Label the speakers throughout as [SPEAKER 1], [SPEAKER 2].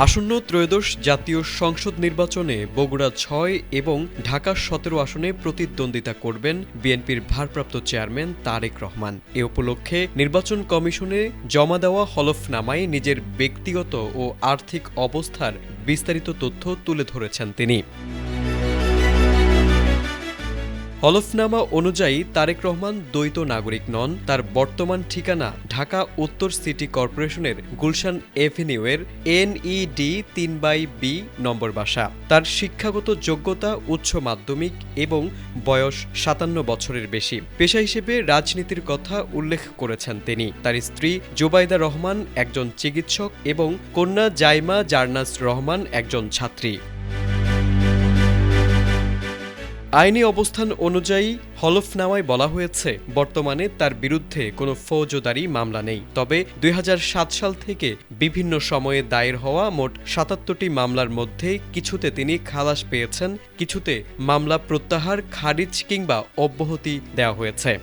[SPEAKER 1] আসন্ন ত্রয়োদশ জাতীয় সংসদ নির্বাচনে বগুড়া ৬ এবং ঢাকা ১৭ আসনে প্রতিদ্বন্দ্বিতা করবেন বিএনপির ভারপ্রাপ্ত চেয়ারম্যান তারেক রহমান। এ উপলক্ষে নির্বাচন কমিশনে জমা দেওয়া হলফনামায় নিজের ব্যক্তিগত ও আর্থিক অবস্থার বিস্তারিত তথ্য তুলে ধরেছেন তিনি। হলফনামা অনুযায়ী তারেক রহমান দ্বৈত নাগরিক নন। তার বর্তমান ঠিকানা ঢাকা উত্তর সিটি কর্পোরেশনের গুলশান এভিনিউয়ের NED 3/B নম্বর বাসা। তার শিক্ষাগত যোগ্যতা উচ্চ মাধ্যমিক এবং বয়স ৫৭ বছরের বেশি। পেশা হিসেবে রাজনীতির কথা উল্লেখ করেছেন তিনি। তার স্ত্রী জোবাইদা রহমান একজন চিকিৎসক এবং কন্যা জাইমা জার্নাস রহমান একজন ছাত্রী। আইনি অবস্থান অনুযায়ী হলফনামায় বলা হয়েছে, বর্তমানে তার বিরুদ্ধে কোনো ফৌজদারি মামলা নেই। তবে ২০০৭ সাল থেকে বিভিন্ন সময়ে দায়ের হওয়া মোট ৭৭টি মামলার মধ্যে কিছুতে তিনি খালাস পেয়েছেন, কিছুতে মামলা প্রত্যাহার, খারিজ কিংবা অব্যাহতি দেওয়া হয়েছে।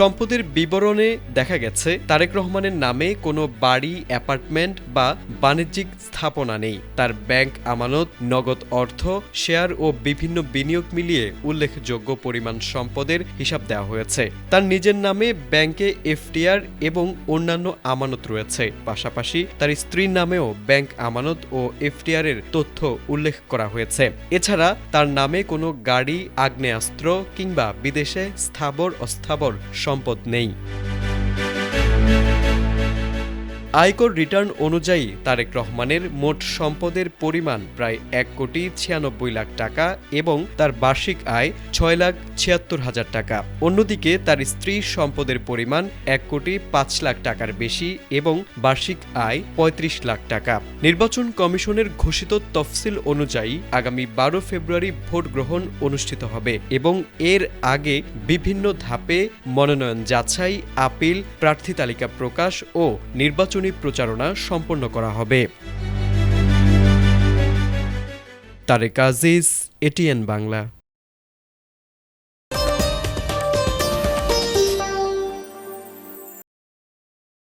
[SPEAKER 1] সম্পদের বিবরণে দেখা গেছে, তারেক রহমানের নামে কোনো বাড়ি, অ্যাপার্টমেন্ট বা বাণিজ্যিক স্থাপনা নেই। তার ব্যাংক আমানত, নগদ অর্থ, শেয়ার ও বিভিন্ন বিনিয়োগ মিলিয়ে উল্লেখযোগ্য পরিমাণ সম্পদের হিসাব দেওয়া হয়েছে। তার নিজের নামে ব্যাংকে FDR এবং অন্যান্য আমানত রয়েছে। পাশাপাশি তার স্ত্রীর নামেও ব্যাংক আমানত ও FDR এর তথ্য উল্লেখ করা হয়েছে। এছাড়া তার নামে কোনো গাড়ি, আগ্নেয়াস্ত্র কিংবা বিদেশে স্থাবর অস্থাবর সম্পদ নেই। আয়কর রিটার্ন অনুযায়ী তারেক রহমানের মোট সম্পদের পরিমাণ প্রায় ১,৯৬,০০,০০০ টাকা এবং তার বার্ষিক আয় ৬,৭৬,০০০ টাকা। অন্যদিকে তার স্ত্রীর সম্পদের পরিমাণ ১,৫,০০,০০০ টাকার বেশি এবং বার্ষিক আয় ৩৫ লাখ টাকা। নির্বাচন কমিশনের ঘোষিত তফসিল অনুযায়ী আগামী ১২ ফেব্রুয়ারি ভোট গ্রহণ অনুষ্ঠিত হবে এবং এর আগে বিভিন্ন ধাপে মনোনয়ন যাচাই, আপিল, প্রার্থী তালিকা প্রকাশ ও নির্বাচন প্রচারণা সম্পন্ন করা হবে। তারেক আজিজ, ATN বাংলা।